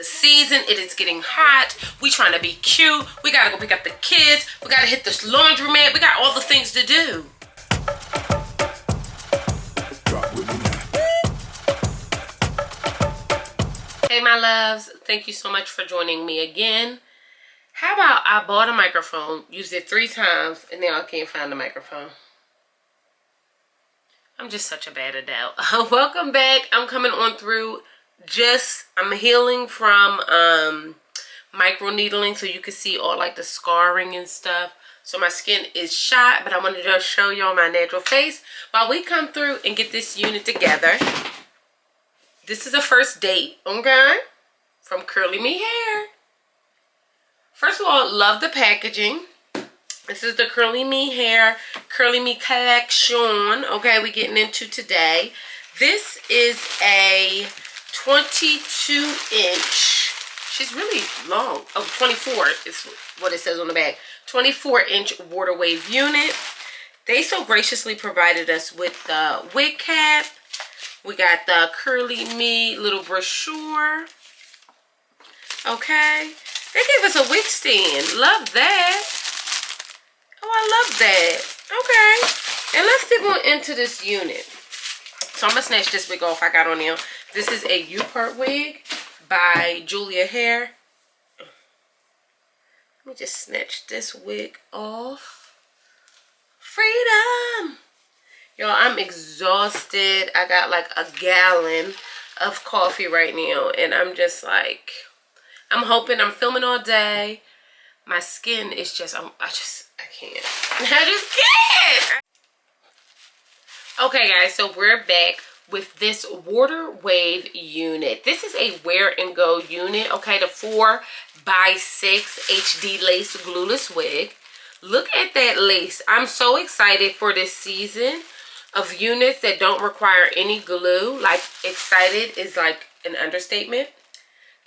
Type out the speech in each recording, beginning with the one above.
the season. It is getting hot. We trying to be cute. We gotta go pick up the kids. We gotta hit this laundromat. We got all the things to do. Hey my loves, thank you so much for joining me again. How about I bought a microphone, used it 3 times, and now I can't find the microphone. I'm just such a bad adult. Welcome back. I'm coming on through I'm healing from micro needling, so you can see all like the scarring and stuff. So my skin is shot, but I wanted to show y'all my natural face while we come through and get this unit together. This is a first date, okay, from CurlyMe Hair. First of all, love the packaging. This is the CurlyMe Hair, CurlyMe collection, okay, we're getting into today. This is a 22-inch, she's really long, oh, 24 is what it says on the bag. 24-inch water wave unit. They so graciously provided us with the wig cap. We got the CurlyMe little brochure. Okay. They gave us a wig stand. Love that. Oh, I love that. Okay. And let's dig on into this unit. So I'm going to snatch this wig off I got on now. This is a U-part wig by Julia Hair. Let me just snatch this wig off. Freedom. Y'all, I'm exhausted. I got like a gallon of coffee right now. And I'm just like, I'm hoping. I'm filming all day. My skin is just, I can't. I just can't. Okay, guys, so we're back with this water wave unit. This is a Wear Go unit, okay, the 4x6 HD lace glueless wig. Look at that lace. I'm so excited for this season of units that don't require any glue. Like, excited is like an understatement.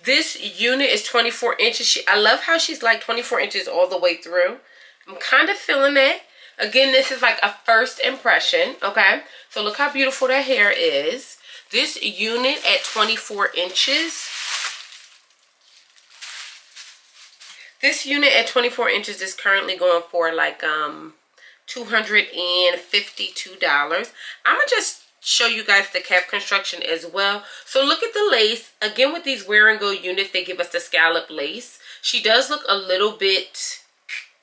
This unit is 24 inches. I love how she's like 24 inches all the way through. I'm kind of feeling that. Again, this is like a first impression, okay? So look how beautiful that hair is. This unit at 24 inches. This unit at 24 inches is currently going for like $252. I'm gonna just show you guys the cap construction as well. So look at the lace. Again, with these Wear Go units, they give us the scallop lace. She does look a little bit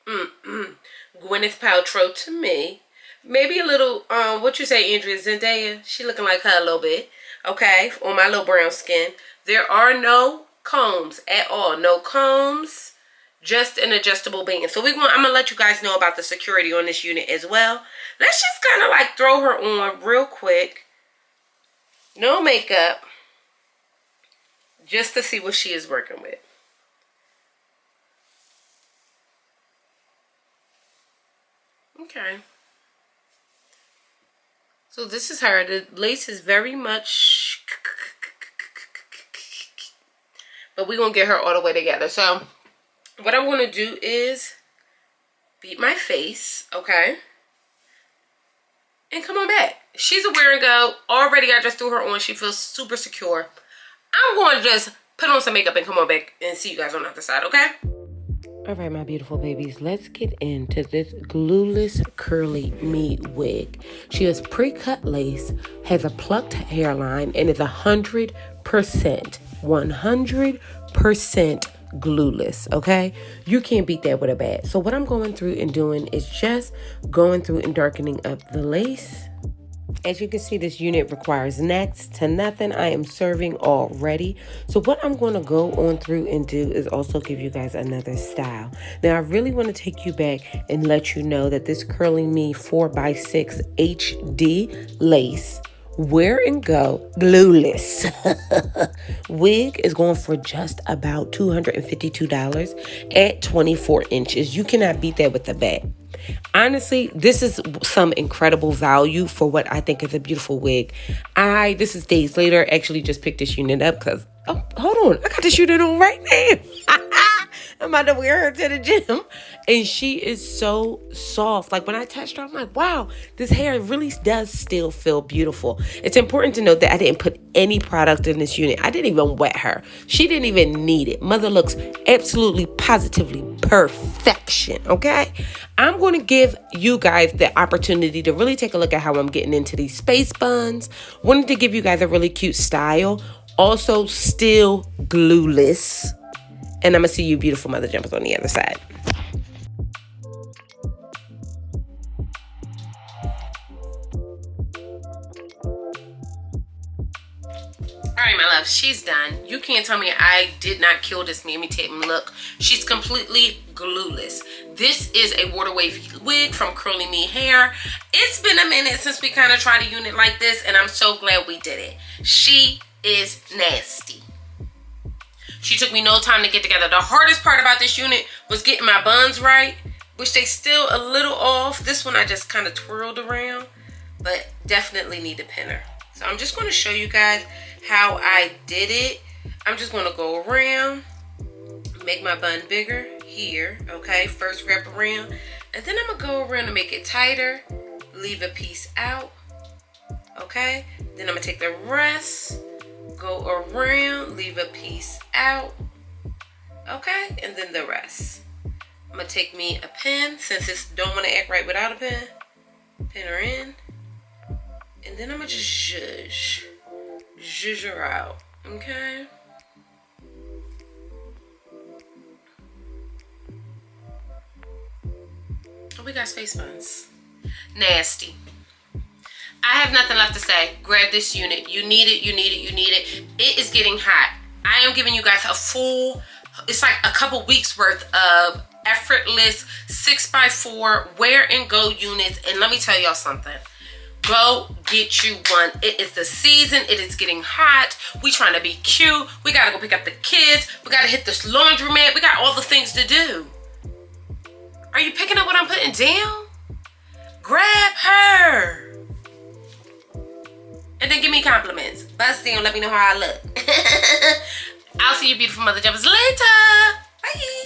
Gwyneth Paltrow to me. Maybe a little, what you say, Andrea, Zendaya? She looking like her a little bit, okay, on my little brown skin. There are no combs at all. No combs, just an adjustable band. So I'm going to let you guys know about the security on this unit as well. Let's just kind of like throw her on real quick. No makeup. Just to see what she is working with. Okay. So this is her. The lace is very much, but we're going to get her all the way together. So what I'm going to do is beat my face, okay? And come on back. She's a Wear Go. Already I just threw her on. She feels super secure. I'm going to just put on some makeup and come on back and see you guys on the other side, okay? All right, my beautiful babies, let's get into this glueless CurlyMe wig. She has pre-cut lace, has a plucked hairline, and is 100% glueless, okay? You can't beat that with a bat. So what I'm going through and doing is just going through and darkening up the lace. As you can see, this unit requires next to nothing. I am serving already. So what I'm going to go on through and do is also give you guys another style. Now, I really want to take you back and let you know that this CurlyMe 4x6 HD lace Wear Go Glueless wig is going for just about $252 at 24 inches. You cannot beat that with a bat. Honestly, this is some incredible value for what I think is a beautiful wig. This is days later, actually just picked this unit up because, oh, hold on, I got this unit on right now. I'm about to wear her to the gym. And she is so soft. Like when I touched her, I'm like, wow, this hair really does still feel beautiful. It's important to note that I didn't put any product in this unit. I didn't even wet her. She didn't even need it. Mother looks absolutely positively perfection, okay? I'm going to give you guys the opportunity to really take a look at how I'm getting into these space buns. Wanted to give you guys a really cute style. Also still glueless. And I'm going to see you beautiful mother jumpers on the other side. All right, my love, she's done. You can't tell me I did not kill this Mammy Tatum look. She's completely glueless. This is a water wave wig from CurlyMe Hair. It's been a minute since we kind of tried a unit like this, and I'm so glad we did it. She is nasty. She took me no time to get together. The hardest part about this unit was getting my buns right, which they still a little off. This one I just kind of twirled around, but definitely need to pin her. So I'm just going to show you guys how I did it. I'm just going to go around, make my bun bigger here, okay? First wrap around, and then I'm going to go around and make it tighter, leave a piece out, okay? Then I'm going to take the rest, go around, leave a piece out, okay? And then the rest. I'm going to take me a pin, since it's don't want to act right without a pin. Pin her in. And then I'm going to just zhuzh her out, okay? Oh, we got space buns. Nasty. I have nothing left to say. Grab this unit. You need it, you need it, you need it. It is getting hot. I am giving you guys a full, it's like a couple weeks worth of effortless 6x4 wear and go units. And let me tell y'all something. Go get you one. It is the season. It is getting hot. We trying to be cute. We got to go pick up the kids. We got to hit this laundromat. We got all the things to do. Are you picking up what I'm putting down? Grab her. And then give me compliments. Bust down. Let me know how I look. I'll see you beautiful mother jumpers later. Bye.